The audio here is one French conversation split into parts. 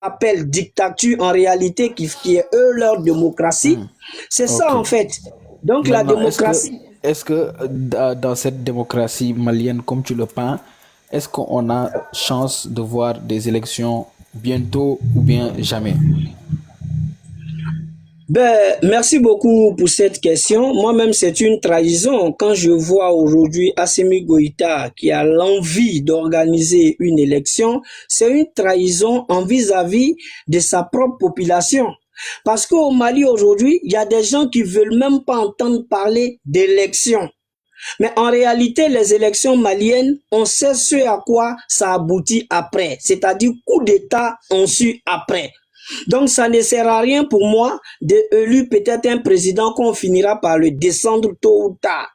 appellent dictature en réalité, qui est eux leur démocratie. C'est ça Ok. en fait. Donc la Maintenant, démocratie, est-ce que dans cette démocratie malienne, comme tu le peins, est-ce qu'on a chance de voir des élections bientôt ou bien jamais? ben, merci beaucoup pour cette question. Moi-même, c'est une trahison quand je vois aujourd'hui Assimi Goïta qui a l'envie d'organiser une élection. C'est une trahison en vis-à-vis de sa propre population. Parce qu'au Mali aujourd'hui, il y a des gens qui veulent même pas entendre parler d'élection. Mais en réalité, les élections maliennes, on sait ce à quoi ça aboutit après. C'est-à-dire coup d'État ensuite après. Donc, ça ne sert à rien pour moi d'élu peut-être un président qu'on finira par le descendre tôt ou tard.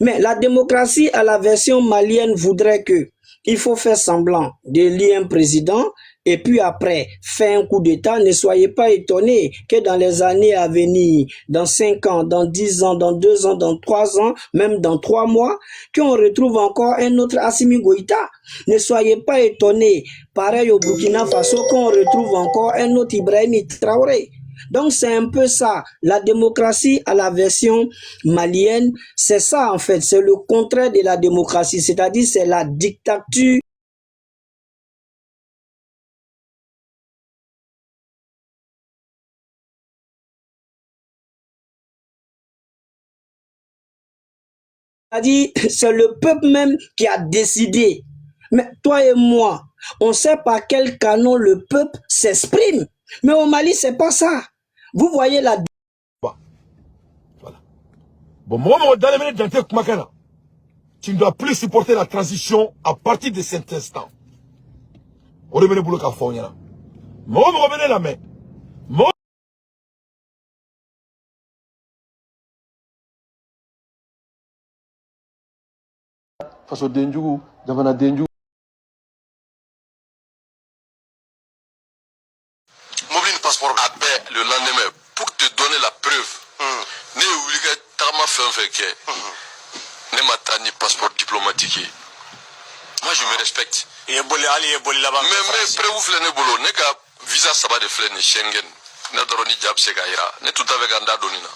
Mais la démocratie à la version malienne voudrait que il faut faire semblant d'élire un président et puis après faire un coup d'État. Ne soyez pas étonnés que dans les années à venir, dans 5 ans, dans 10 ans, dans 2 ans, dans 3 ans, même dans 3 mois, qu'on retrouve encore un autre Assimi Goïta. Ne soyez pas étonnés, pareil au Burkina Faso, qu'on retrouve encore un autre Ibrahim Traoré. Donc c'est un peu ça, la démocratie à la version malienne, c'est ça en fait, c'est le contraire de la démocratie, c'est-à-dire c'est la dictature. C'est-à-dire c'est le peuple même qui a décidé. Mais toi et moi, on sait par quel canon le peuple s'exprime. Mais au Mali, c'est pas ça. Vous voyez la... Voilà. Bon, moi, dans les minutes d'Ante Kumakana, tu ne dois plus supporter la transition à partir de cet instant. On remet le boulot qu'à fond, yana. Moi, on remet la main. Moi, Faso Denjugu, Davana Denjugu. Mobile passeport appelle le lendemain pour te donner la preuve. Ne oubliez Tama fait ne m'a ni passeport diplomatique. Moi je me respecte. Mais preuve ne bolo ne ka visa saba de flène Schengen. Ne doroni jab se gaira. Ne tout avec anda donina.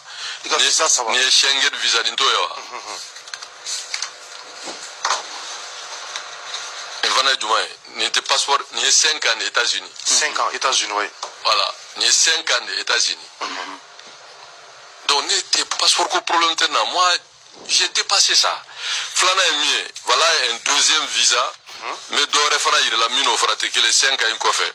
Ne Schengen visa dinto ya. Vana Djoumaï, ni tes passeports, ni 5 ans des États-Unis. 5 ans, États-Unis, oui. Voilà, ni 5 ans des États-Unis. Donc, ni tes passeports qu'au problème maintenant. Moi, j'ai dépassé ça. Flana est mieux. Voilà un deuxième visa. Mais d'ores et il a mis nos frères que les 5 ans, quoi fait.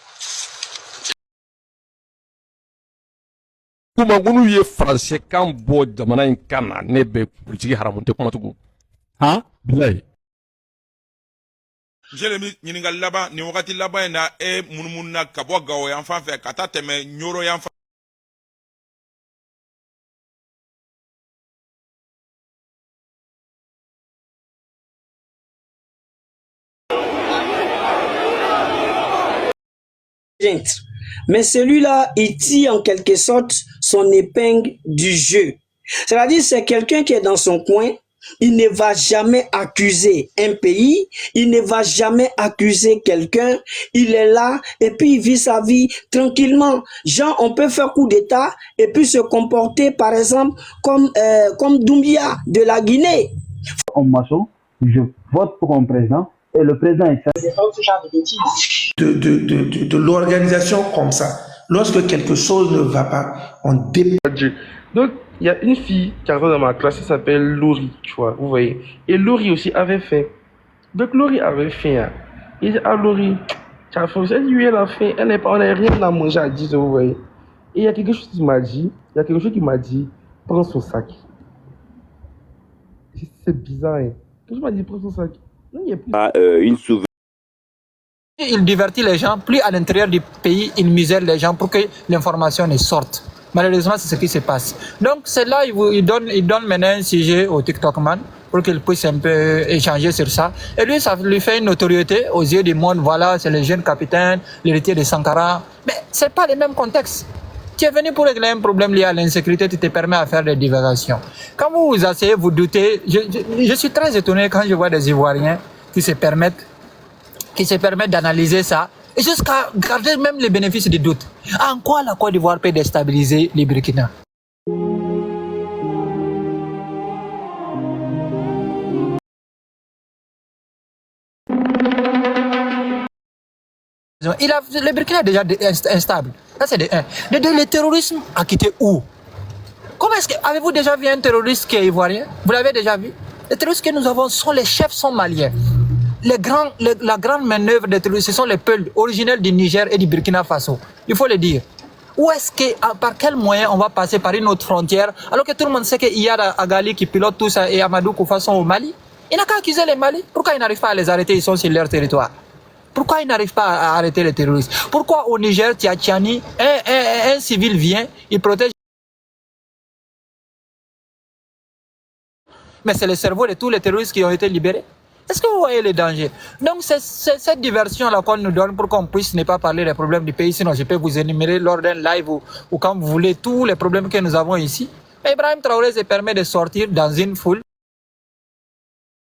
Kuma ngunu ye français kan bo jamana in kana ne be politiki haramunte kuma tugu ha bilahi Jeremy ɲininkali laban nin wagati laban in na e munumunu ka bɔ Gao yan fan fɛ ka taa tɛmɛ Ɲoro yan fan. Mais celui-là, il tire en quelque sorte son épingle du jeu. C'est-à-dire c'est quelqu'un qui est dans son coin. Il ne va jamais accuser un pays, il ne va jamais accuser quelqu'un, il est là et puis il vit sa vie tranquillement. Genre, on peut faire coup d'État et puis se comporter par exemple comme Doumbia de la Guinée. En maçon, je vote pour un président et le président est de l'organisation comme ça. Lorsque quelque chose ne va pas, on dépend. Donc, il y a une fille qui arrive dans ma classe, elle s'appelle Laurie, tu vois, vous voyez. Et Laurie aussi avait faim. Donc, Laurie avait faim. Hein. Il dit, ah, Laurie, tu as faim. Elle dit, oui, elle a faim. Elle n'est pas, on n'a rien à manger à 10 vous voyez. Et il y a quelque chose qui m'a dit, prends son sac. C'est bizarre, hein. Quand je m'a dit, prends son sac. Non, il y a plus. Une souvenir. Il divertit les gens, plus à l'intérieur du pays, il misère les gens pour que l'information ne sorte. Malheureusement, c'est ce qui se passe. Donc, c'est là, il donne maintenant un sujet au TikTokman pour qu'il puisse un peu échanger sur ça. Et lui, ça lui fait une notoriété aux yeux du monde. Voilà, c'est le jeune capitaine, l'héritier de Sankara. Mais c'est pas le même contexte. Tu es venu pour régler un problème lié à l'insécurité, tu te permets à faire des divagations. Quand vous vous asseyez, vous doutez, je suis très étonné quand je vois des Ivoiriens qui se permettent d'analyser ça Et jusqu'à garder même les bénéfices du doute. En quoi la Côte d'Ivoire peut déstabiliser les Burkina? Le Burkina est déjà instable. Ça, c'est de un. De deux, le terrorisme a quitté où? Comment est-ce que... Avez-vous déjà vu un terroriste qui est ivoirien? Vous l'avez déjà vu? Les terroristes que nous avons, les chefs sont maliens. La grande manœuvre des terroristes, ce sont les peuples originels du Niger et du Burkina Faso. Il faut le dire. Où est-ce que, par quel moyen on va passer par une autre frontière, alors que tout le monde sait qu'il y a Agali qui pilote tout ça et Amadou Koufa sont au Mali? Il n'a qu'à accuser les Mali. Pourquoi ils n'arrivent pas à les arrêter? Ils sont sur leur territoire. Pourquoi ils n'arrivent pas à arrêter les terroristes? Pourquoi au Niger, Tiachani, un civil vient, il protège. Mais c'est le cerveau de tous les terroristes qui ont été libérés. Est-ce que vous voyez les dangers? Donc c'est cette diversion-là qu'on nous donne pour qu'on puisse ne pas parler des problèmes du pays. Sinon je peux vous énumérer lors d'un live ou quand vous voulez tous les problèmes que nous avons ici. Mais Ibrahim Traoré se permet de sortir dans une foule